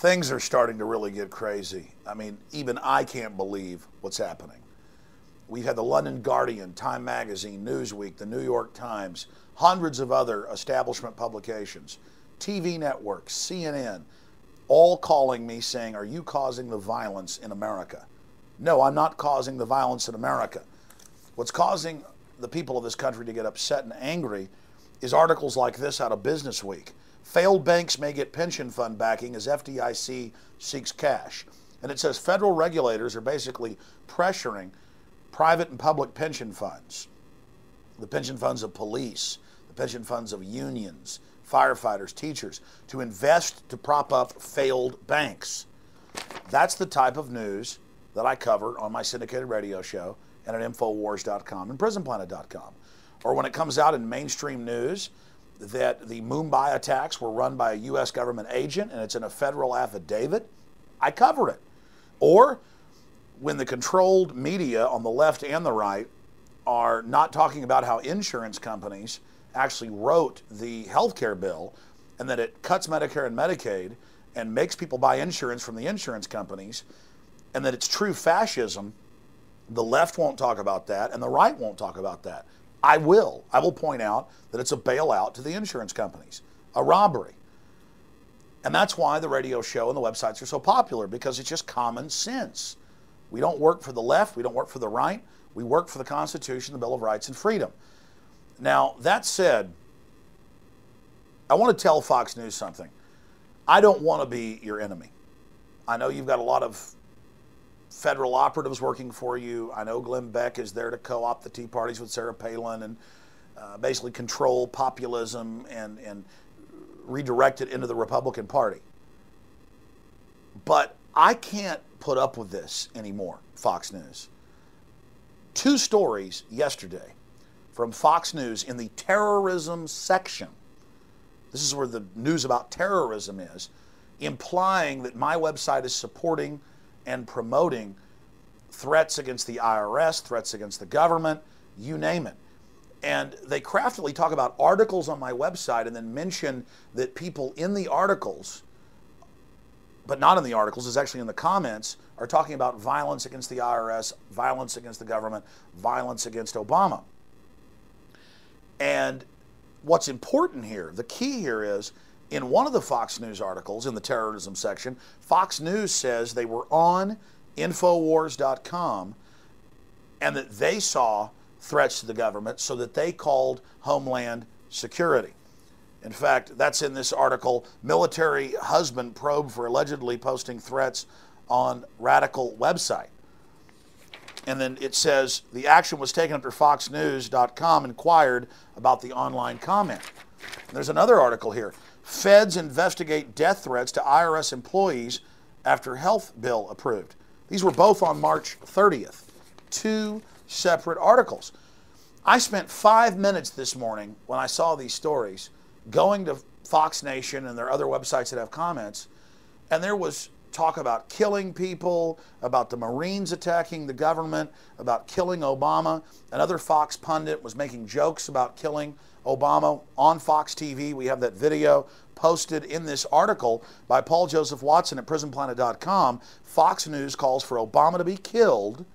Things are starting to really get crazy. I mean, even I can't believe what's happening. We've had the London Guardian, Time Magazine, Newsweek, the New York Times, hundreds of other establishment publications, TV networks, CNN, all calling me saying, are you causing the violence in America? No, I'm not causing the violence in America. What's causing the people of this country to get upset and angry is articles like this out of Business Week. Failed banks may get pension fund backing as FDIC seeks cash. And it says federal regulators are basically pressuring private and public pension funds, the pension funds of police, the pension funds of unions, firefighters, teachers, to invest to prop up failed banks. That's the type of news that I cover on my syndicated radio show and at INFOWARS.com and PrisonPlanet.com. Or when it comes out in mainstream news that the Mumbai attacks were run by a U.S. government agent and it's in a federal affidavit, I cover it. Or when the controlled media on the left and the right are not talking about how insurance companies actually wrote the health care bill and that it cuts Medicare and Medicaid and makes people buy insurance from the insurance companies and that it's true fascism, the left won't talk about that and the right won't talk about that. I will point out that it's a bailout to the insurance companies, a robbery. And that's why the radio show and the websites are so popular, because it's just common sense. We don't work for the left, we don't work for the right, we work for the Constitution, the Bill of Rights and Freedom. Now, that said, I want to tell Fox News something. I don't want to be your enemy. I know you've got a lot of federal operatives working for you. I know Glenn Beck is there to co-opt the Tea Parties with Sarah Palin and basically control populism and redirect it into the Republican Party. But I can't put up with this anymore, Fox News. 2 stories yesterday from Fox News in the terrorism section. This is where the news about terrorism is, implying that my website is supporting and promoting threats against the IRS, threats against the government, you name it. And they craftily talk about articles on my website and then mention that people in the articles, but not in the articles, it's actually in the comments, are talking about violence against the IRS, violence against the government, violence against Obama. And what's important here, the key here is, in one of the Fox News articles in the terrorism section, Fox News says they were on INFOWARS.com and that they saw threats to the government, so that they called Homeland Security. In fact, that's in this article, military husband probed for allegedly posting threats on radical website. And then it says the action was taken after FoxNews.com inquired about the online comment. And there's another article here. Feds investigate death threats to IRS employees after health bill approved. These were both on March 30th. 2 separate articles. I spent 5 minutes this morning when I saw these stories going to Fox Nation and their other websites that have comments, and there was talk about killing people, about the Marines attacking the government, about killing Obama. Another Fox pundit was making jokes about killing Obama on Fox TV. We have that video posted in this article by Paul Joseph Watson at PrisonPlanet.com. Fox News calls for Obama to be killed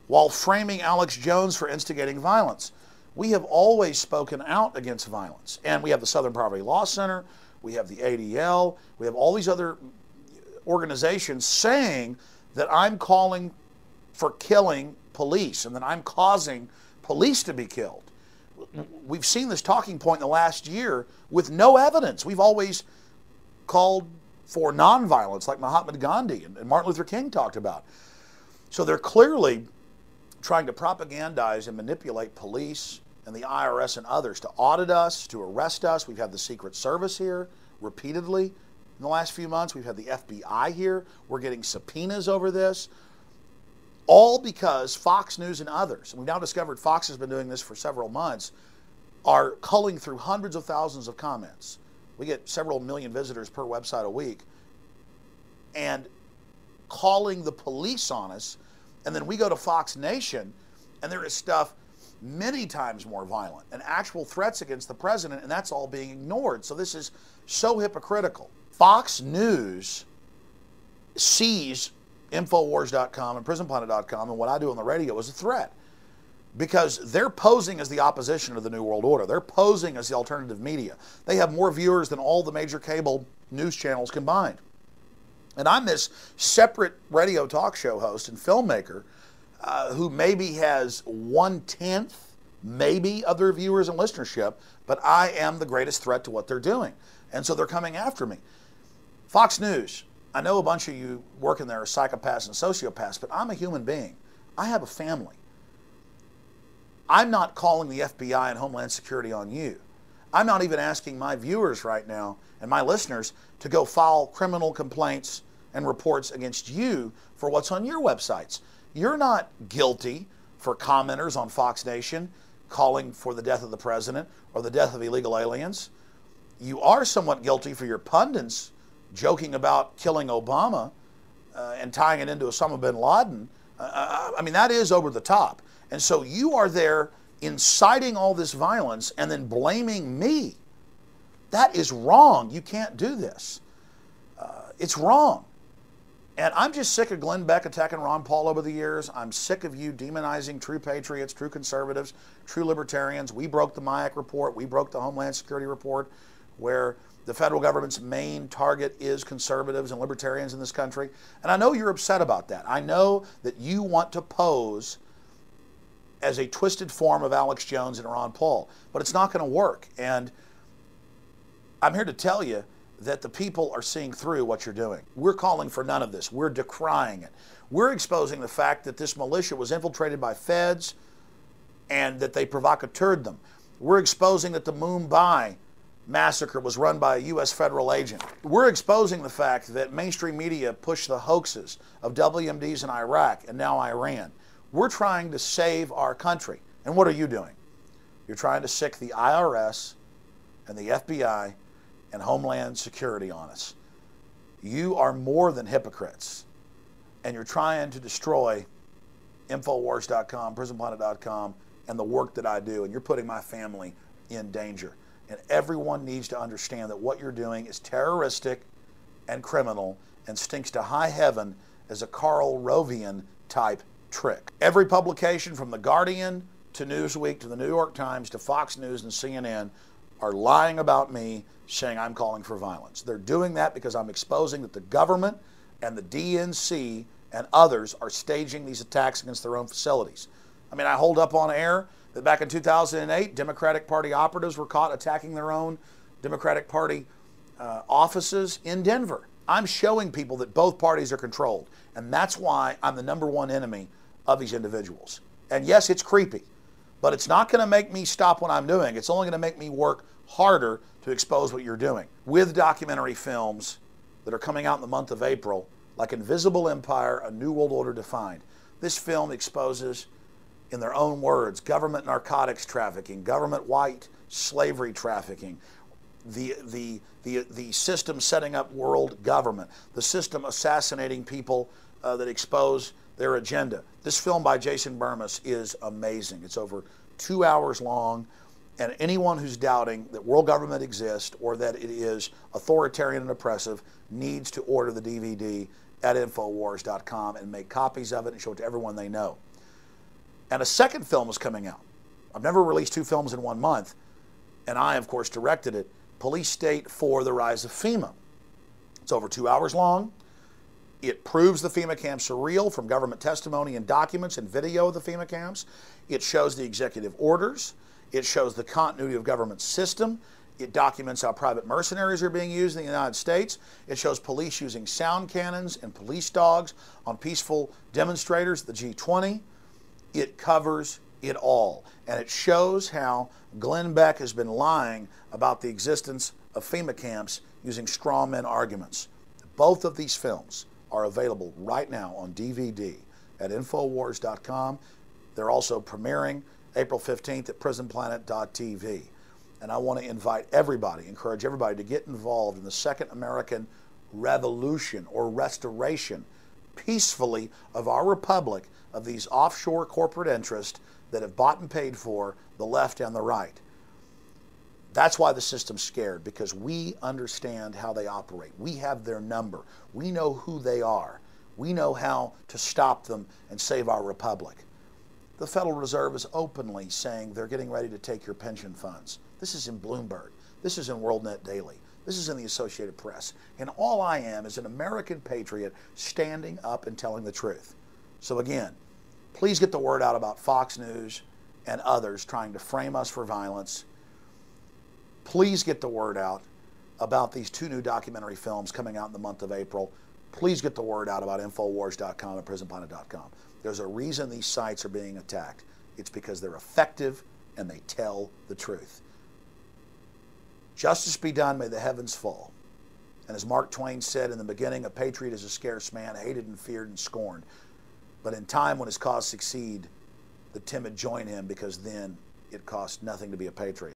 while framing Alex Jones for instigating violence. We have always spoken out against violence. And we have the Southern Poverty Law Center, we have the ADL, we have all these other organizations saying that I'm calling for killing police and that I'm causing police to be killed. We've seen this talking point in the last year with no evidence. We've always called for nonviolence, like Mahatma Gandhi and Martin Luther King talked about. So they're clearly trying to propagandize and manipulate police and the IRS and others to audit us, to arrest us. We've had the Secret Service here repeatedly in the last few months. We've had the FBI here. We're getting subpoenas over this. All because Fox News and others, and we've now discovered Fox has been doing this for several months, are culling through hundreds of thousands of comments. We get several million visitors per website a week, and calling the police on us. And then we go to Fox Nation and there is stuff many times more violent and actual threats against the president, and that's all being ignored. So this is so hypocritical. Fox News sees INFOWARS.com and PrisonPlanet.com and what I do on the radio as a threat, because they're posing as the opposition to the New World Order. They're posing as the alternative media. They have more viewers than all the major cable news channels combined. And I'm this separate radio talk show host and filmmaker who maybe has 1/10, maybe, other viewers and listenership, but I am the greatest threat to what they're doing. And so they're coming after me. Fox News, I know a bunch of you working there are psychopaths and sociopaths, but I'm a human being. I have a family. I'm not calling the FBI and Homeland Security on you. I'm not even asking my viewers right now and my listeners to go file criminal complaints and reports against you for what's on your websites. You're not guilty for commenters on Fox Nation calling for the death of the president or the death of illegal aliens. You are somewhat guilty for your pundits joking about killing Obama and tying it into Osama bin Laden. I mean, that is over the top. And so you are there inciting all this violence and then blaming me. That is wrong. You can't do this. It's wrong. And I'm just sick of Glenn Beck attacking Ron Paul over the years. I'm sick of you demonizing true patriots, true conservatives, true libertarians. We broke the MIAC report. We broke the Homeland Security report, where the federal government's main target is conservatives and libertarians in this country. And I know you're upset about that. I know that you want to pose as a twisted form of Alex Jones and Ron Paul, but it's not going to work. And I'm here to tell you that the people are seeing through what you're doing. We're calling for none of this. We're decrying it. We're exposing the fact that this militia was infiltrated by feds and that they provocateured them. We're exposing that the Mumbai massacre was run by a U.S. federal agent. We're exposing the fact that mainstream media pushed the hoaxes of WMDs in Iraq and now Iran. We're trying to save our country. And what are you doing? You're trying to sick the IRS and the FBI and Homeland Security on us. You are more than hypocrites. And you're trying to destroy INFOWARS.com, PrisonPlanet.com, and the work that I do. And you're putting my family in danger. And everyone needs to understand that what you're doing is terroristic and criminal and stinks to high heaven as a Karl Rovian type trick. Every publication from The Guardian to Newsweek to the New York Times to Fox News and CNN are lying about me, saying I'm calling for violence. They're doing that because I'm exposing that the government and the DNC and others are staging these attacks against their own facilities. I mean, I hold up on air that back in 2008, Democratic Party operatives were caught attacking their own Democratic Party offices in Denver. I'm showing people that both parties are controlled, and that's why I'm the #1 enemy of these individuals. And yes, it's creepy, but it's not going to make me stop what I'm doing. It's only going to make me work harder to expose what you're doing. With documentary films that are coming out in the month of April, like Invisible Empire, A New World Order Defined. This film exposes, in their own words, government narcotics trafficking, government white slavery trafficking, the system setting up world government, the system assassinating people that expose their agenda. This film by Jason Burmis is amazing. It's over 2 hours long, and anyone who's doubting that world government exists or that it is authoritarian and oppressive needs to order the DVD at Infowars.com and make copies of it and show it to everyone they know. And a second film is coming out. I've never released 2 films in 1 month, and I, of course, directed it, Police State 4, The Rise of FEMA. It's over 2 hours long. It proves the FEMA camps are real from government testimony and documents and video of the FEMA camps. It shows the executive orders. It shows the continuity of government system. It documents how private mercenaries are being used in the United States. It shows police using sound cannons and police dogs on peaceful demonstrators, the G20. It covers it all. And it shows how Glenn Beck has been lying about the existence of FEMA camps using straw man arguments. Both of these films are available right now on DVD at Infowars.com. They're also premiering April 15th at PrisonPlanet.tv. And I want to invite everybody, encourage everybody to get involved in the Second American Revolution or restoration peacefully of our republic, of these offshore corporate interests that have bought and paid for the left and the right. That's why the system's scared, because we understand how they operate. We have their number. We know who they are. We know how to stop them and save our republic. The Federal Reserve is openly saying they're getting ready to take your pension funds. This is in Bloomberg. This is in WorldNet Daily. This is in the Associated Press. And all I am is an American patriot standing up and telling the truth. So again, please get the word out about Fox News and others trying to frame us for violence. Please get the word out about these 2 new documentary films coming out in the month of April. Please get the word out about INFOWARS.com and PrisonPilot.com. There's a reason these sites are being attacked. It's because they're effective and they tell the truth. Justice be done, may the heavens fall. And as Mark Twain said in the beginning, a patriot is a scarce man, hated and feared and scorned. But in time when his cause succeed, the timid join him, because then it costs nothing to be a patriot.